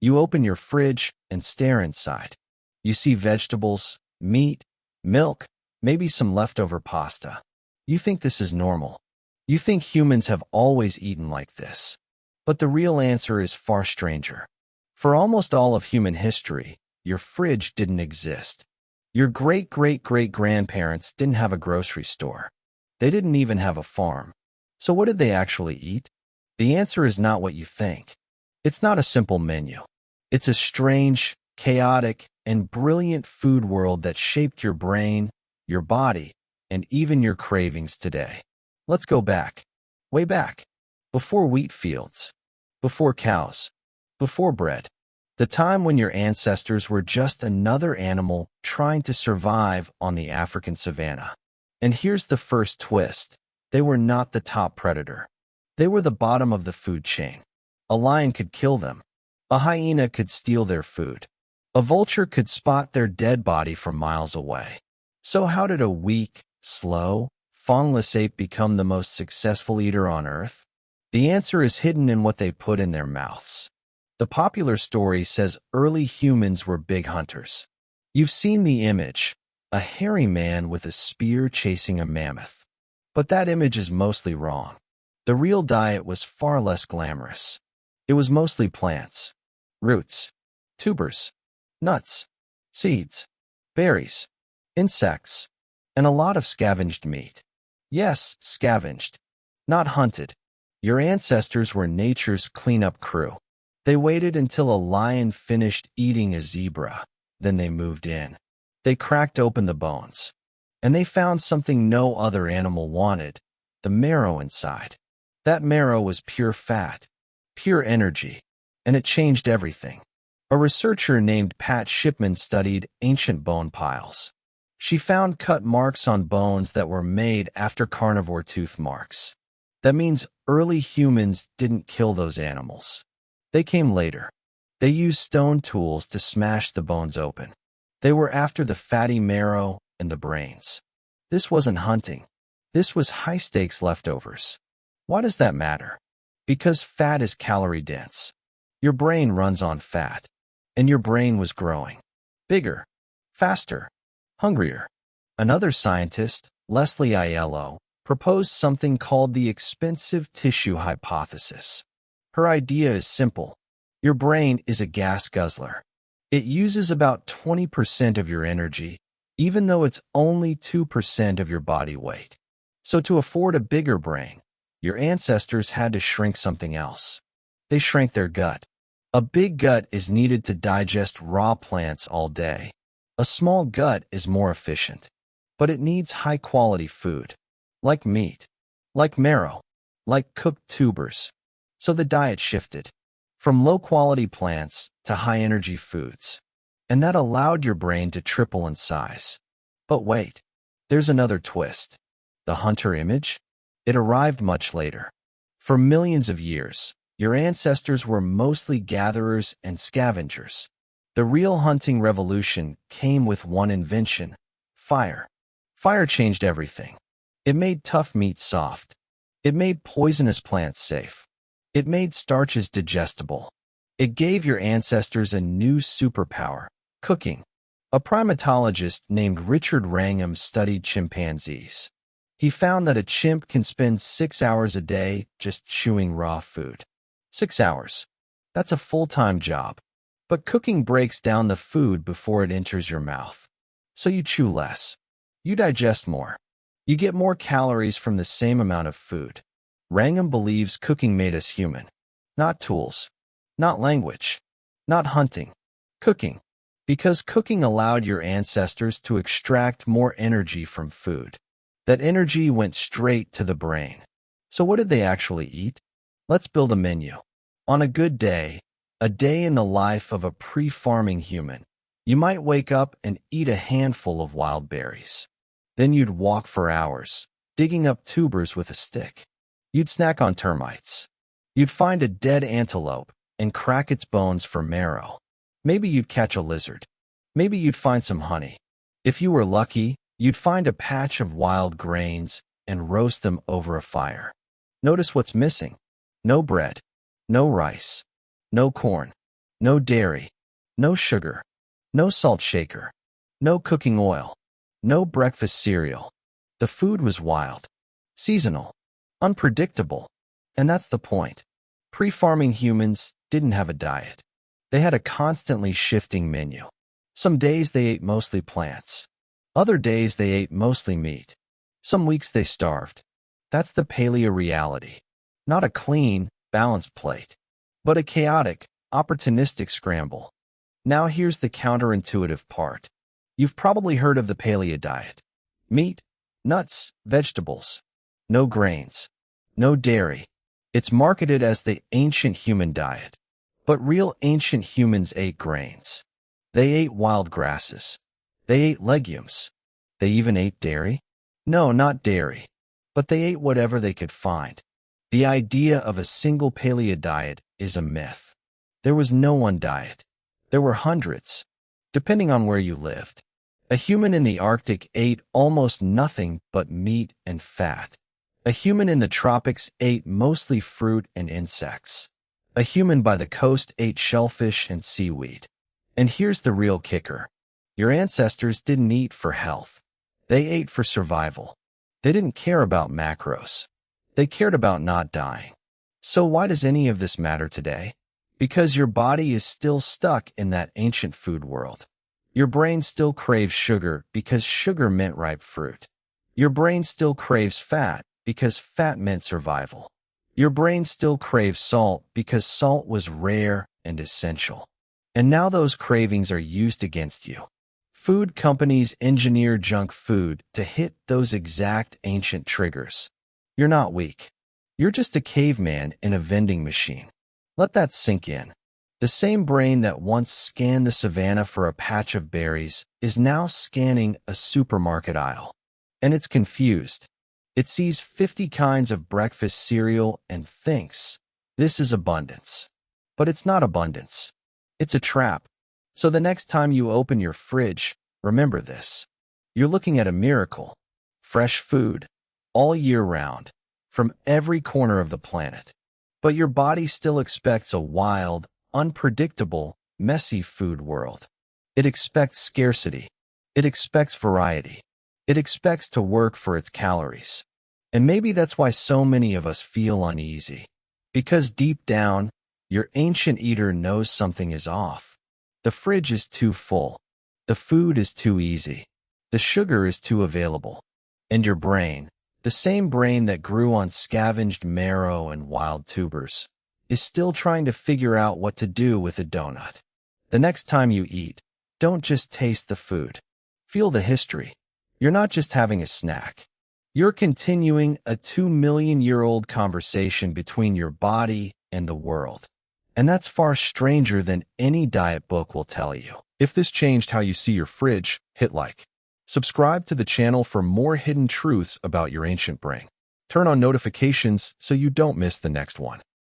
You open your fridge and stare inside. You see vegetables, meat, milk, maybe some leftover pasta. You think this is normal. You think humans have always eaten like this. But the real answer is far stranger. For almost all of human history, your fridge didn't exist. Your great-great-great-grandparents didn't have a grocery store. They didn't even have a farm. So what did they actually eat? The answer is not what you think. It's not a simple menu. It's a strange, chaotic, and brilliant food world that shaped your brain, your body, and even your cravings today. Let's go back. Way back. Before wheat fields. Before cows. Before bread. The time when your ancestors were just another animal trying to survive on the African savanna. And here's the first twist. They were not the top predator. They were the bottom of the food chain. A lion could kill them. A hyena could steal their food. A vulture could spot their dead body from miles away. So how did a weak, slow, faungless ape become the most successful eater on Earth? The answer is hidden in what they put in their mouths. The popular story says early humans were big hunters. You've seen the image, a hairy man with a spear chasing a mammoth. But that image is mostly wrong. The real diet was far less glamorous. It was mostly plants, roots, tubers, nuts, seeds, berries, insects, and a lot of scavenged meat. Yes, scavenged, not hunted. Your ancestors were nature's cleanup crew. They waited until a lion finished eating a zebra, then they moved in. They cracked open the bones, and they found something no other animal wanted, the marrow inside. That marrow was pure fat, pure energy, and it changed everything. A researcher named Pat Shipman studied ancient bone piles. She found cut marks on bones that were made after carnivore tooth marks. That means early humans didn't kill those animals. They came later. They used stone tools to smash the bones open. They were after the fatty marrow and the brains. This wasn't hunting. This was high-stakes leftovers. Why does that matter? Because fat is calorie-dense. Your brain runs on fat. And your brain was growing. Bigger. Faster. Hungrier. Another scientist, Leslie Aiello, proposed something called the expensive tissue hypothesis. Her idea is simple. Your brain is a gas guzzler. It uses about 20% of your energy, even though it's only 2% of your body weight. So to afford a bigger brain, your ancestors had to shrink something else. They shrank their gut. A big gut is needed to digest raw plants all day. A small gut is more efficient. But it needs high-quality food, like meat, like marrow, like cooked tubers. So the diet shifted from low-quality plants to high-energy foods. And that allowed your brain to triple in size. But wait, there's another twist. The hunter image? It arrived much later. For millions of years, your ancestors were mostly gatherers and scavengers. The real hunting revolution came with one invention: fire. Fire changed everything. It made tough meat soft. It made poisonous plants safe. It made starches digestible. It gave your ancestors a new superpower: cooking. A primatologist named Richard Wrangham studied chimpanzees. He found that a chimp can spend 6 hours a day just chewing raw food. 6 hours. That's a full-time job. But cooking breaks down the food before it enters your mouth. So you chew less. You digest more. You get more calories from the same amount of food. Wrangham believes cooking made us human. Not tools. Not language. Not hunting. Cooking. Because cooking allowed your ancestors to extract more energy from food. That energy went straight to the brain. So what did they actually eat? Let's build a menu. On a good day, a day in the life of a pre-farming human, you might wake up and eat a handful of wild berries. Then you'd walk for hours, digging up tubers with a stick. You'd snack on termites. You'd find a dead antelope and crack its bones for marrow. Maybe you'd catch a lizard. Maybe you'd find some honey. If you were lucky, you'd find a patch of wild grains and roast them over a fire. Notice what's missing. No bread. No rice. No corn. No dairy, no sugar, no salt shaker, no cooking oil, no breakfast cereal. The food was wild, seasonal, unpredictable, and that's the point. Pre-farming humans didn't have a diet. They had a constantly shifting menu. Some days they ate mostly plants. Other days they ate mostly meat. Some weeks they starved. That's the paleo reality. Not a clean, balanced plate, but a chaotic, opportunistic scramble. Now here's the counterintuitive part. You've probably heard of the Paleo Diet. Meat, nuts, vegetables. No grains. No dairy. It's marketed as the ancient human diet. But real ancient humans ate grains. They ate wild grasses. They ate legumes. They even ate dairy? No, not dairy. But they ate whatever they could find. The idea of a single paleo diet is a myth. There was no one diet. There were hundreds, depending on where you lived. A human in the Arctic ate almost nothing but meat and fat. A human in the tropics ate mostly fruit and insects. A human by the coast ate shellfish and seaweed. And here's the real kicker. Your ancestors didn't eat for health. They ate for survival. They didn't care about macros. They cared about not dying. So why does any of this matter today? Because your body is still stuck in that ancient food world. Your brain still craves sugar because sugar meant ripe fruit. Your brain still craves fat because fat meant survival. Your brain still craves salt because salt was rare and essential. And now those cravings are used against you. Food companies engineer junk food to hit those exact ancient triggers. You're not weak. You're just a caveman in a vending machine. Let that sink in. The same brain that once scanned the savannah for a patch of berries is now scanning a supermarket aisle. And it's confused. It sees 50 kinds of breakfast cereal and thinks, this is abundance. But it's not abundance. It's a trap. So the next time you open your fridge, remember this. You're looking at a miracle. Fresh food, all year round, from every corner of the planet. But your body still expects a wild, unpredictable, messy food world. It expects scarcity. It expects variety. It expects to work for its calories. And maybe that's why so many of us feel uneasy. Because deep down, your ancient eater knows something is off. The fridge is too full. The food is too easy. The sugar is too available. And your brain, the same brain that grew on scavenged marrow and wild tubers, is still trying to figure out what to do with a donut. The next time you eat, don't just taste the food. Feel the history. You're not just having a snack. You're continuing a 2 million-year-old conversation between your body and the world. And that's far stranger than any diet book will tell you. If this changed how you see your fridge, hit like. Subscribe to the channel for more hidden truths about your ancient brain. Turn on notifications so you don't miss the next one.